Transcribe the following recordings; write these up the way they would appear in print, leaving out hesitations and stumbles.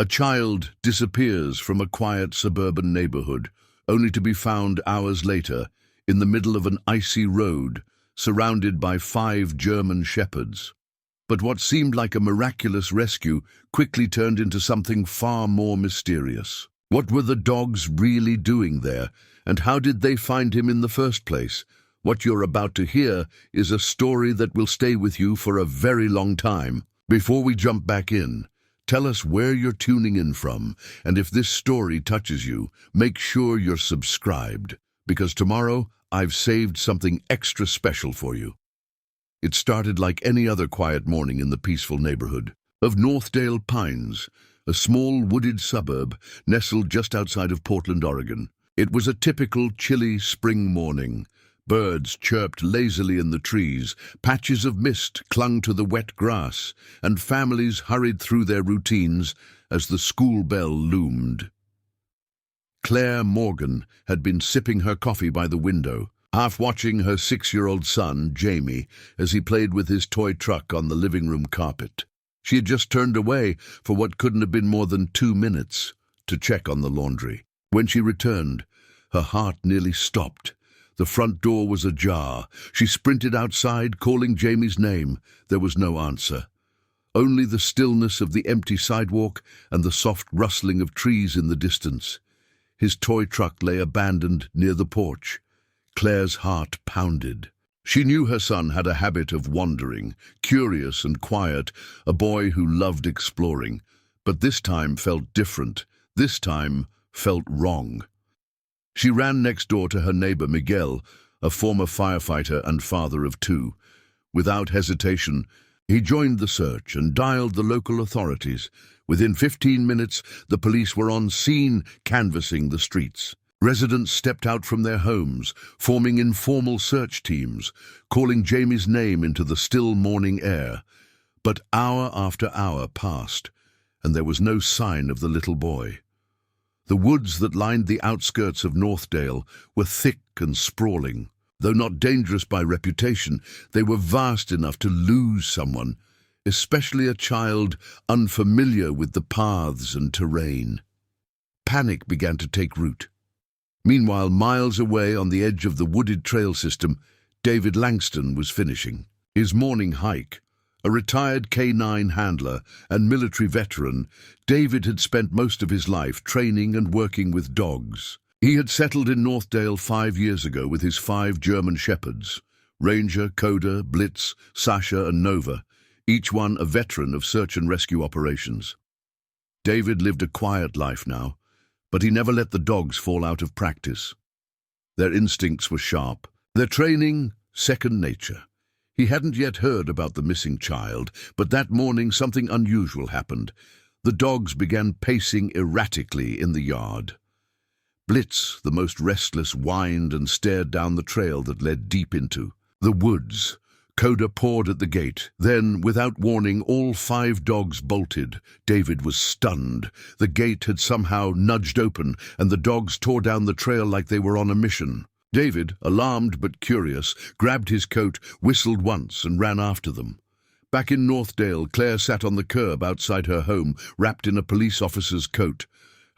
A child disappears from a quiet suburban neighborhood, only to be found hours later in the middle of an icy road, surrounded by 5 German shepherds. But what seemed like a miraculous rescue quickly turned into something far more mysterious. What were the dogs really doing there, and how did they find him in the first place? What you're about to hear is a story that will stay with you for a very long time. Before we jump back in, tell us where you're tuning in from, and if this story touches you, make sure you're subscribed, because tomorrow I've saved something extra special for you. It started like any other quiet morning in the peaceful neighborhood of Northdale Pines, a small wooded suburb nestled just outside of Portland, Oregon. It was a typical chilly spring morning. Birds chirped lazily in the trees, patches of mist clung to the wet grass, and families hurried through their routines as the school bell loomed. Claire Morgan had been sipping her coffee by the window, half watching her 6-year-old son, Jamie, as he played with his toy truck on the living room carpet. She had just turned away for what couldn't have been more than 2 minutes to check on the laundry. When she returned, her heart nearly stopped. The front door was ajar. She sprinted outside, calling Jamie's name. There was no answer. Only the stillness of the empty sidewalk and the soft rustling of trees in the distance. His toy truck lay abandoned near the porch. Claire's heart pounded. She knew her son had a habit of wandering, curious and quiet, a boy who loved exploring. But this time felt different. This time felt wrong. She ran next door to her neighbor Miguel, a former firefighter and father of 2. Without hesitation, he joined the search and dialed the local authorities. Within 15 minutes, the police were on scene, canvassing the streets. Residents stepped out from their homes, forming informal search teams, calling Jamie's name into the still morning air. But hour after hour passed, and there was no sign of the little boy. The woods that lined the outskirts of Northdale were thick and sprawling. Though not dangerous by reputation, they were vast enough to lose someone, especially a child unfamiliar with the paths and terrain. Panic began to take root. Meanwhile, miles away on the edge of the wooded trail system, David Langston was finishing his morning hike. A retired K-9 handler and military veteran, David had spent most of his life training and working with dogs. He had settled in Northdale 5 years ago with his 5 German shepherds, Ranger, Coda, Blitz, Sasha and Nova, each one a veteran of search and rescue operations. David lived a quiet life now, but he never let the dogs fall out of practice. Their instincts were sharp, their training second nature. He hadn't yet heard about the missing child, but that morning something unusual happened. The dogs began pacing erratically in the yard. Blitz, the most restless, whined and stared down the trail that led deep into the woods. Coda pawed at the gate. Then, without warning, all 5 dogs bolted. David was stunned. The gate had somehow nudged open, and the dogs tore down the trail like they were on a mission. David, alarmed but curious, grabbed his coat, whistled once, and ran after them. Back in Northdale, Claire sat on the curb outside her home, wrapped in a police officer's coat.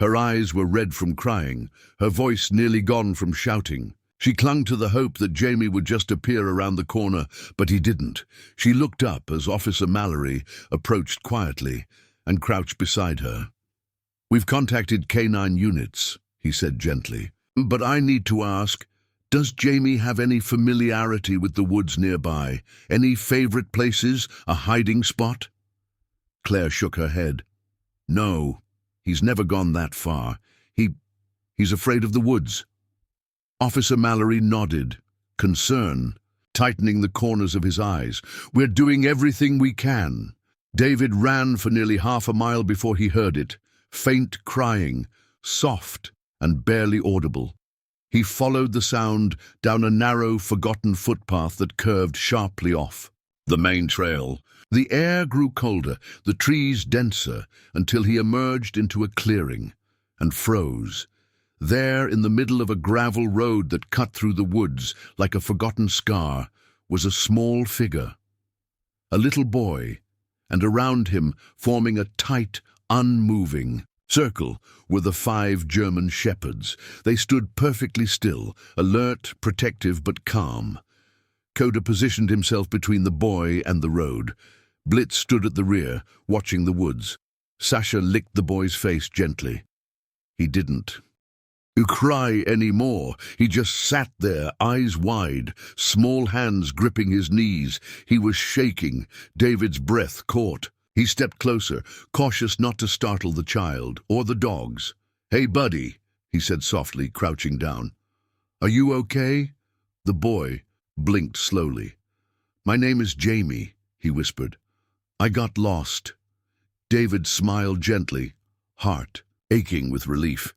Her eyes were red from crying, her voice nearly gone from shouting. She clung to the hope that Jamie would just appear around the corner, but he didn't. She looked up as Officer Mallory approached quietly and crouched beside her. "We've contacted K-9 units," he said gently. "But I need to ask, does Jamie have any familiarity with the woods nearby? Any favorite places, a hiding spot?" Claire shook her head. "No, he's never gone that far. He's afraid of the woods." Officer Mallory nodded, concern tightening the corners of his eyes. "We're doing everything we can." David ran for nearly half a mile before he heard it, faint crying, soft and barely audible. He followed the sound down a narrow, forgotten footpath that curved sharply off the main trail. The air grew colder, the trees denser, until he emerged into a clearing and froze. There, in the middle of a gravel road that cut through the woods like a forgotten scar, was a small figure. A little boy, and around him, forming a tight, unmoving. Circle were the 5 German shepherds. They stood perfectly still, alert, protective, but calm. Coda positioned himself between the boy and the road. Blitz stood at the rear, watching the woods. Sasha licked the boy's face gently. He didn't cry anymore. He just sat there, eyes wide, small hands gripping his knees. He was shaking. David's breath caught. He stepped closer, cautious not to startle the child or the dogs. "Hey, buddy," he said softly, crouching down. "Are you okay?" The boy blinked slowly. "My name is Jamie," he whispered. "I got lost." David smiled gently, heart aching with relief.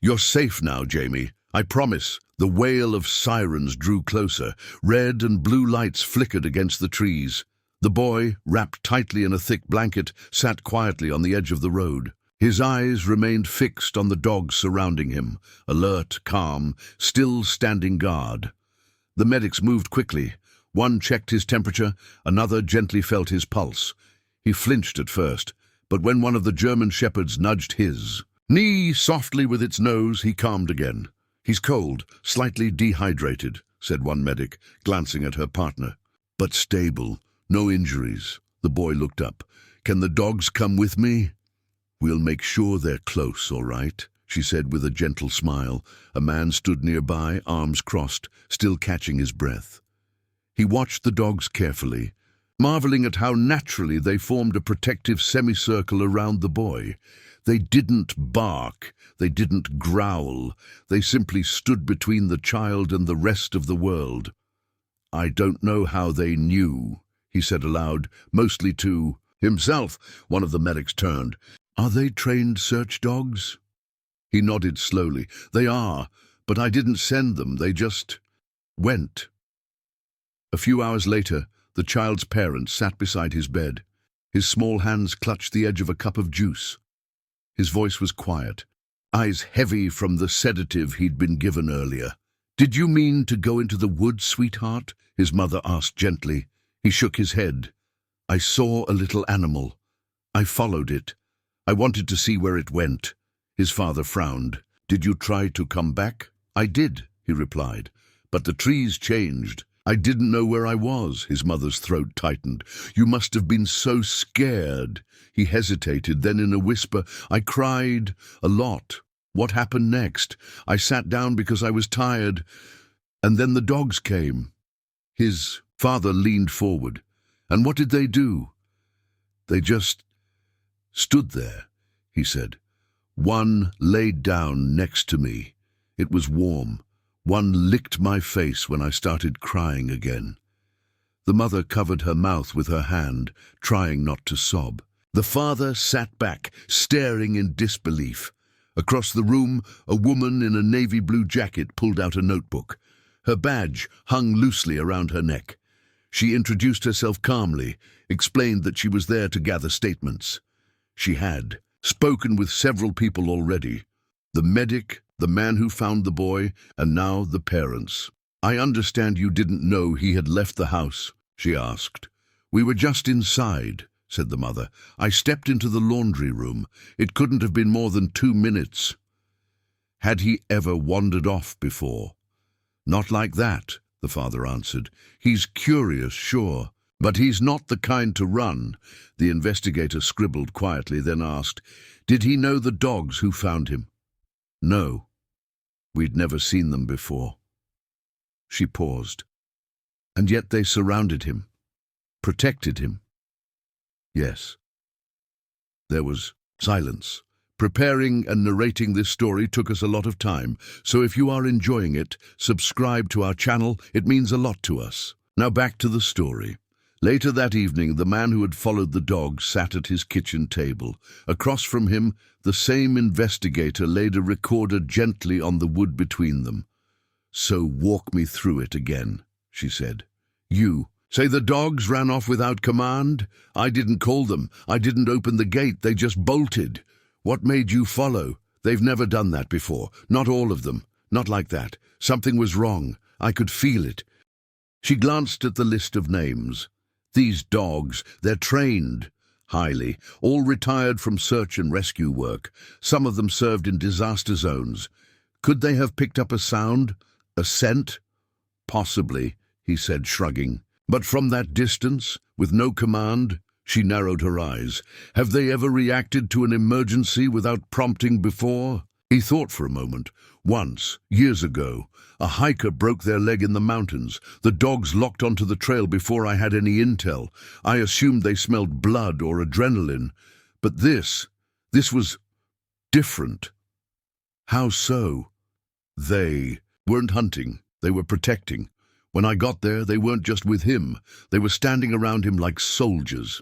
"You're safe now, Jamie. I promise." The wail of sirens drew closer. Red and blue lights flickered against the trees. The boy, wrapped tightly in a thick blanket, sat quietly on the edge of the road. His eyes remained fixed on the dogs surrounding him, alert, calm, still standing guard. The medics moved quickly. One checked his temperature, another gently felt his pulse. He flinched at first, but when one of the German shepherds nudged his knee softly with its nose, he calmed again. "He's cold, slightly dehydrated," said one medic, glancing at her partner. "But stable, no injuries." The boy looked up. "Can the dogs come with me?" "We'll make sure they're close, all right," she said with a gentle smile. A man stood nearby, arms crossed, still catching his breath. He watched the dogs carefully, marveling at how naturally they formed a protective semicircle around the boy. They didn't bark, they didn't growl, they simply stood between the child and the rest of the world. "I don't know how they knew," he said aloud, mostly to himself. One of the medics turned. "Are they trained search dogs?" He nodded slowly. "They are, but I didn't send them, they just went." A few hours later, the child's parents sat beside his bed. His small hands clutched the edge of a cup of juice. His voice was quiet, eyes heavy from the sedative he'd been given earlier. "Did you mean to go into the woods, sweetheart?" his mother asked gently. He shook his head. "I saw a little animal. I followed it. I wanted to see where it went." His father frowned. "Did you try to come back?" "I did," he replied, "but the trees changed. I didn't know where I was." His mother's throat tightened. "You must have been so scared." He hesitated, then in a whisper, "I cried a lot." "What happened next?" "I sat down because I was tired, and then the dogs came." His father leaned forward. "And what did they do?" "They just stood there," he said. "One laid down next to me. It was warm. One licked my face when I started crying again." The mother covered her mouth with her hand, trying not to sob. The father sat back, staring in disbelief. Across the room, a woman in a navy blue jacket pulled out a notebook. Her badge hung loosely around her neck. She introduced herself calmly, explained that she was there to gather statements. She had spoken with several people already. The medic, the man who found the boy, and now the parents. "I understand you didn't know he had left the house?" she asked. "We were just inside," said the mother. "I stepped into the laundry room. It couldn't have been more than 2 minutes." "Had he ever wandered off before?" "Not like that," the father answered. "He's curious, sure, but he's not the kind to run." The investigator scribbled quietly, then asked, "Did he know the dogs who found him?" "No. We'd never seen them before." She paused. "And yet they surrounded him, protected him." "Yes." There was silence. Preparing and narrating this story took us a lot of time, so if you are enjoying it, subscribe to our channel. It means a lot to us. Now back to the story. Later that evening, the man who had followed the dog sat at his kitchen table. Across from him, the same investigator laid a recorder gently on the wood between them. "So walk me through it again," she said. "You say the dogs ran off without command? I didn't call them. I didn't open the gate. They just bolted. What made you follow? They've never done that before. Not all of them. Not like that. Something was wrong. I could feel it." She glanced at the list of names. "These dogs, they're trained. Highly, all retired from search and rescue work. Some of them served in disaster zones. Could they have picked up a sound? A scent? Possibly, he said, shrugging. But from that distance, with no command, she narrowed her eyes. Have they ever reacted to an emergency without prompting before? He thought for a moment. Once, years ago, a hiker broke their leg in the mountains. The dogs locked onto the trail before I had any intel. I assumed they smelled blood or adrenaline. But this was different. How so? They weren't hunting. They were protecting. When I got there, they weren't just with him. They were standing around him like soldiers.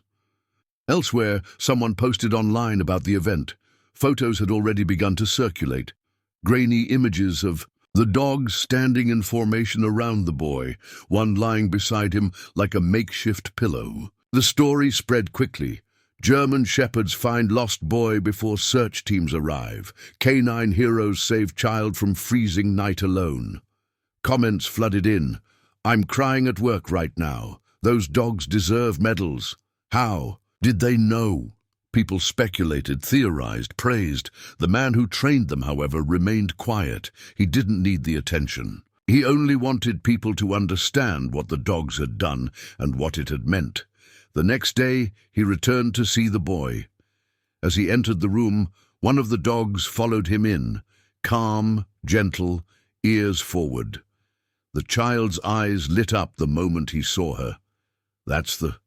Elsewhere, someone posted online about the event. Photos had already begun to circulate. Grainy images of the dogs standing in formation around the boy, one lying beside him like a makeshift pillow. The story spread quickly. German shepherds find lost boy before search teams arrive. Canine heroes save child from freezing night alone. Comments flooded in. I'm crying at work right now. Those dogs deserve medals. How? Did they know? People speculated, theorized, praised. The man who trained them, however, remained quiet. He didn't need the attention. He only wanted people to understand what the dogs had done and what it had meant. The next day, he returned to see the boy. As he entered the room, one of the dogs followed him in, calm, gentle, ears forward. The child's eyes lit up the moment he saw her. That's the